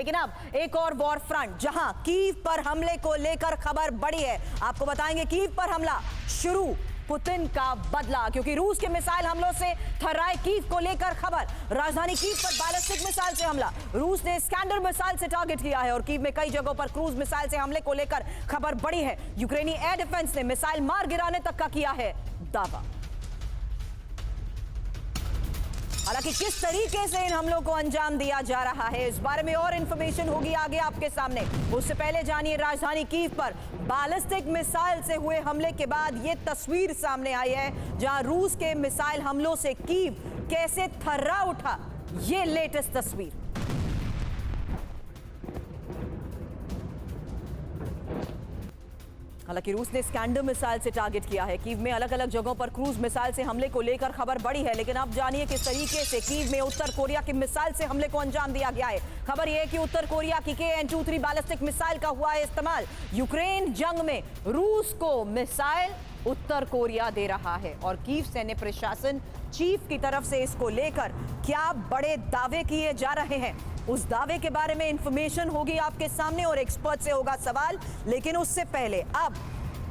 लेकिन अब एक और वॉर फ्रंट, जहां कीव पर हमले को लेकर खबर बड़ी है। आपको बताएंगे कीव पर हमला शुरू, पुतिन का बदला, क्योंकि रूस के मिसाइल हमलों से थर्राए कीव को लेकर खबर। राजधानी कीव पर बैलिस्टिक मिसाइल से हमला, रूस ने स्कैंडर मिसाइल से टारगेट किया है और कीव में कई जगहों पर क्रूज मिसाइल से हमले को लेकर खबर बड़ी है। यूक्रेनी एयर डिफेंस ने मिसाइल मार गिराने तक का किया है दावा। हालांकि किस तरीके से इन हमलों को अंजाम दिया जा रहा है, इस बारे में और इंफॉर्मेशन होगी आगे आपके सामने। उससे पहले जानिए राजधानी कीव पर बैलिस्टिक मिसाइल से हुए हमले के बाद ये तस्वीर सामने आई है, जहां रूस के मिसाइल हमलों से कीव कैसे थर्रा उठा। ये लेटेस्ट तस्वीर। हालांकि रूस ने स्कैंडर मिसाइल से टारगेट किया है। कीव में अलग अलग जगहों पर क्रूज मिसाइल से हमले को लेकर खबर बड़ी है, लेकिन अब जानिए किस तरीके से कीव में उत्तर कोरिया की मिसाइल से हमले को अंजाम दिया गया है। खबर यह है कि उत्तर कोरिया की KN-23 बैलिस्टिक मिसाइल का हुआ है इस्तेमाल। यूक्रेन जंग में रूस को मिसाइल उत्तर कोरिया दे रहा है और कीव सैन्य प्रशासन चीफ की तरफ से इसको लेकर क्या बड़े दावे किए जा रहे हैं, उस दावे के बारे में इंफॉर्मेशन होगी आपके सामने और एक्सपर्ट से होगा सवाल। लेकिन उससे पहले अब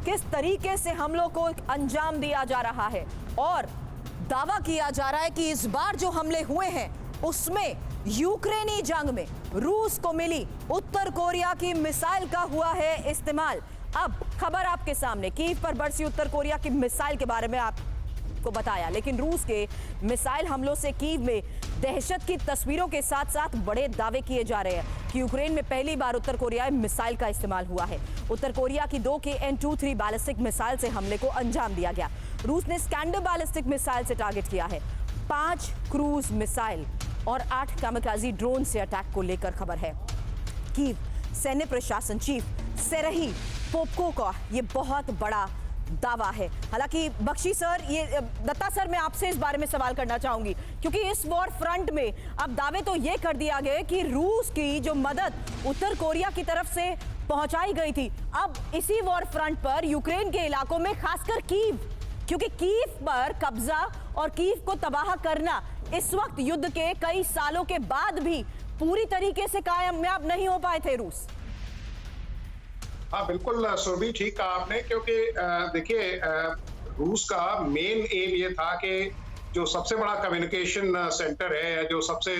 किस तरीके से हमलों को अंजाम दिया जा रहा है और दावा किया जा रहा है कि इस बार जो हमले हुए हैं उसमें यूक्रेनी जंग में रूस को मिली उत्तर कोरिया की मिसाइल का हुआ है इस्तेमाल। अब खबर आपके सामने, कीव पर बरसी उत्तर कोरिया की मिसाइल के बारे में आपको बताया, लेकिन रूस के मिसाइल हमलों से कीव में दहशत की तस्वीरों के साथ साथ बड़े दावे किए जा रहे हैं कि यूक्रेन में पहली बार उत्तर कोरियाई मिसाइल का इस्तेमाल हुआ है। उत्तर कोरिया की 2 KN-23 बैलिस्टिक मिसाइल से हमले को अंजाम दिया गया। रूस ने स्कैंडर बैलिस्टिक मिसाइल से टारगेट किया है। 5 क्रूज मिसाइल और 8 कामिकाजी ड्रोन से अटैक को लेकर खबर है। कीव सैन्य प्रशासन चीफ सेरही पोपको का ये बहुत बड़ा दावा है। हालांकि बख्शी सर, ये दत्ता सर, मैं आपसे इस बारे में सवाल करना चाहूंगी, क्योंकि इस वॉर फ्रंट में अब दावे तो ये कर दिया गया कि रूस की जो मदद उत्तर कोरिया की तरफ से पहुंचाई गई थी, अब इसी वॉर फ्रंट पर यूक्रेन के इलाकों में खासकर कीव, क्योंकि कीव पर कब्जा और कीव को तबाह करना इस वक्त युद्ध के कई सालों के बाद भी पूरी तरीके से कामयाब नहीं हो पाए थे रूस। हाँ बिल्कुल सुरभि, ठीक कहा आपने, क्योंकि देखिए रूस का मेन एम ये था कि जो सबसे बड़ा कम्युनिकेशन सेंटर है, जो सबसे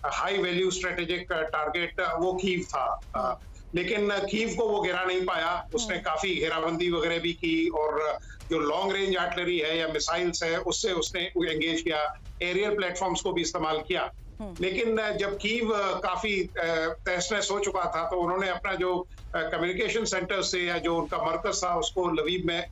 हाई वैल्यू स्ट्रेटेजिक टारगेट, वो कीव था। लेकिन कीव को वो गिरा नहीं पाया। उसने काफी घेराबंदी वगैरह भी की और जो लॉन्ग रेंज आर्टिलरी है या मिसाइल्स है उससे उसने एंगेज किया, एरियल प्लेटफॉर्म्स को भी इस्तेमाल किया। लेकिन जब कीव काफी तहस नहस हो चुका था तो उन्होंने अपना जो कम्युनिकेशन सेंटर से या जो उनका मरकज था उसको लवीव में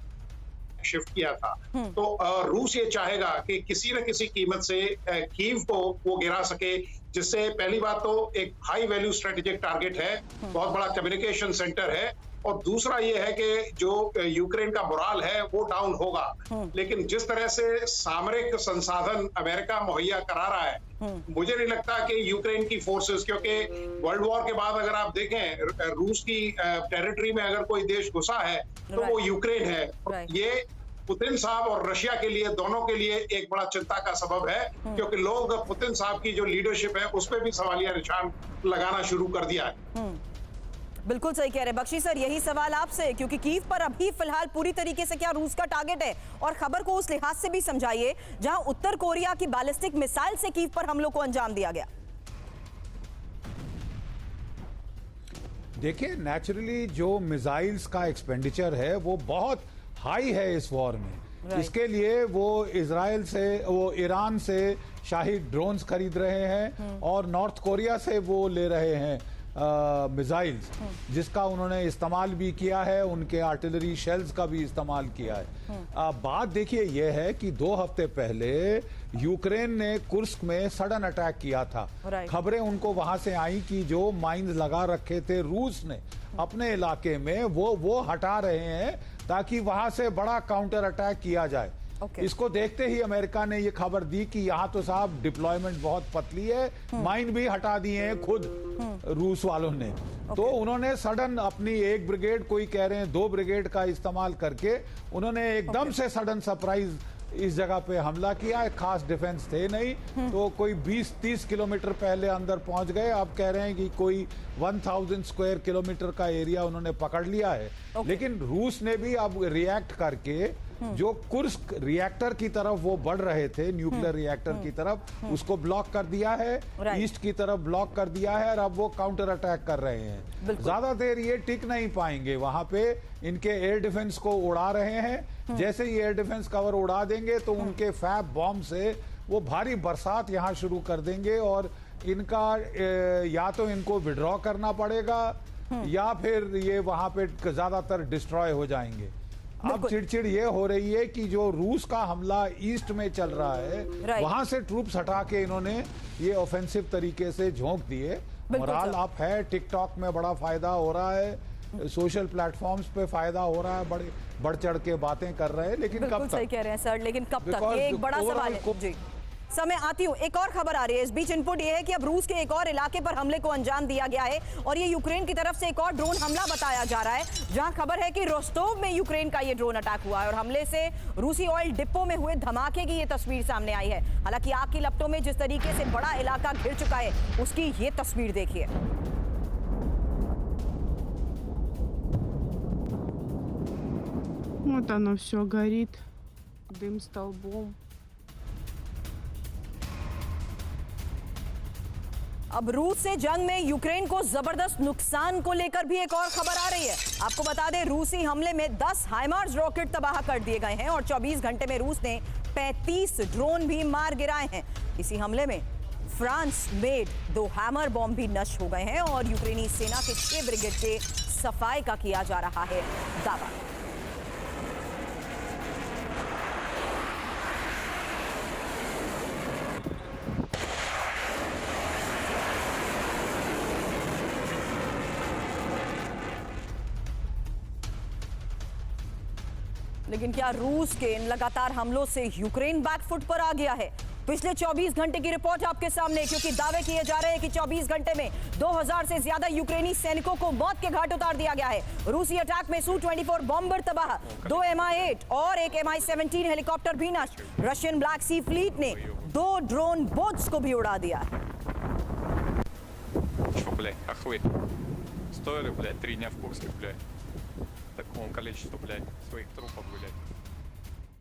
शिफ्ट किया था। तो रूस ये चाहेगा कि किसी न किसी कीमत से कीव को वो गिरा सके, जिससे पहली बात तो एक हाई वैल्यू स्ट्रेटेजिक टारगेट है, बहुत बड़ा कम्युनिकेशन सेंटर है, और दूसरा ये है कि जो यूक्रेन का मोराल है वो डाउन होगा। लेकिन जिस तरह से सामरिक संसाधन अमेरिका मुहैया करा रहा है, मुझे नहीं लगता कि यूक्रेन की फोर्सेस, क्योंकि वर्ल्ड वॉर के बाद अगर आप देखें रूस की टेरिटरी में अगर कोई देश घुसा है तो वो यूक्रेन है। ये पुतिन साहब और रशिया के लिए, दोनों के लिए एक बड़ा चिंता का सबब है, क्योंकि लोग पुतिन साहब की जो लीडरशिप है उस पर भी सवालिया निशान लगाना शुरू कर दिया है। बिल्कुल सही कह रहे हैं बख्शी सर, यही सवाल आपसे, क्योंकि कीव पर अभी फिलहाल पूरी तरीके से क्या रूस का टारगेट है, और खबर को उस लिहाज से भी समझाइए जहां उत्तर कोरिया की बैलिस्टिक मिसाइल से कीव पर हमलों को अंजाम दिया गया। देखिए, नेचुरली जो मिसाइल्स का एक्सपेंडिचर है वो बहुत हाई है इस वॉर में। इसके लिए वो इजराइल से, वो ईरान से शाही ड्रोन्स खरीद रहे हैं और नॉर्थ कोरिया से वो ले रहे हैं मिसाइल्स, जिसका उन्होंने इस्तेमाल भी किया है, उनके आर्टिलरी शेल्स का भी इस्तेमाल किया है। बात देखिए यह है कि 2 हफ्ते पहले यूक्रेन ने कुर्स्क में सडन अटैक किया था। खबरें उनको वहां से आई कि जो माइंस लगा रखे थे रूस ने अपने इलाके में, वो हटा रहे हैं ताकि वहां से बड़ा काउंटर अटैक किया जाए। इसको देखते ही अमेरिका ने ये खबर दी कि यहाँ तो साहब डिप्लॉयमेंट बहुत पतली है, माइन भी हटा दिए हैं खुद रूस वालों ने। तो उन्होंने सडन अपनी 1 ब्रिगेड, कोई कह रहे हैं 2 ब्रिगेड का इस्तेमाल करके उन्होंने एकदम से सडन सरप्राइज इस जगह पे हमला किया है, खास डिफेंस थे नहीं, तो कोई 20-30 किलोमीटर पहले अंदर पहुंच गए। अब कह रहे हैं कि कोई 1000 स्क्वायर किलोमीटर का एरिया उन्होंने पकड़ लिया है। लेकिन रूस ने भी अब रिएक्ट करके जो कुर्स्क रिएक्टर की तरफ वो बढ़ रहे थे, न्यूक्लियर रिएक्टर की तरफ, उसको ब्लॉक कर दिया है, ईस्ट की तरफ ब्लॉक कर दिया है, और अब वो काउंटर अटैक कर रहे हैं। ज्यादा देर ये टिक नहीं पाएंगे वहां पे, इनके एयर डिफेंस को उड़ा रहे हैं। जैसे ही एयर डिफेंस कवर उड़ा देंगे तो उनके फैब बॉम्ब से वो भारी बरसात यहाँ शुरू कर देंगे, और इनका या तो इनको विड्रॉ करना पड़ेगा या फिर ये वहां पे ज्यादातर डिस्ट्रॉय हो जाएंगे। अब चिड़चिड़ ये हो रही है कि जो रूस का हमला ईस्ट में चल रहा है, वहां से ट्रूप्स हटा के इन्होंने ये ऑफेंसिव तरीके से झोंक दिए। मोराल अप है, टिकटॉक में बड़ा फायदा हो रहा है, सोशल प्लेटफॉर्म्स पे फायदा हो रहा है, बड़े बढ़ चढ़ के बातें कर रहे हैं। लेकिन कब तक? सही कह रहे हैं सर, लेकिन कब तक? ये एक बड़ा सवाल है जी। समय आती हूँ, एक और खबर आ रही है इस बीच। इनपुट ये है कि अब रूस के एक और इलाके पर हमले को अंजाम दिया गया है, और ये यूक्रेन की तरफ से एक और ड्रोन हमला बताया जा रहा है, जहां खबर है कि रोस्टोव में यूक्रेन का ये ड्रोन अटैक हुआ है, और हमले से रूसी ऑयल डिपो में हुए धमाके की ये तस्वीर सामने आई है। हालांकि आग की लपटों में जिस तरीके से बड़ा इलाका घिर चुका है, उसकी ये तस्वीर देखिए। Вот оно все горит, дым столбом. अब रूस से जंग में यूक्रेन को जबरदस्त नुकसान को लेकर भी एक और खबर आ रही है। आपको बता दें, रूसी हमले में 10 हाइमार्स रॉकेट तबाह कर दिए गए हैं, और 24 घंटे में रूस ने 35 ड्रोन भी मार गिराए हैं। इसी हमले में फ्रांस मेड 2 हैमर बॉम्ब भी नष्ट हो गए हैं, और यूक्रेनी सेना के 6 ब्रिगेड के सफाई का किया जा रहा है दावा। लेकिन क्या रूस के इन लगातार हमलों से यूक्रेन बैकफुट पर आ गया है? पिछले 24 घंटे की रिपोर्ट आपके सामने, क्योंकि दावे किए जा रहे हैं कि 24 घंटे में 2000 से ज्यादा यूक्रेनी सैनिकों को मौत के घाट उतार दिया गया है। रूसी अटैक में Su-24 बॉम्बर तबाह, 2 Mi-8 और एक Mi-17 हेलीकॉप्टर भी नष्ट। रशियन ब्लैक सी फ्लीट ने 2 ड्रोन बोट्स को भी उड़ा दिया। Что, блядь, хохлы? Стоили, блядь, 3 дня в Курске, блядь. Такому количеству, блядь, своих трупов, блядь.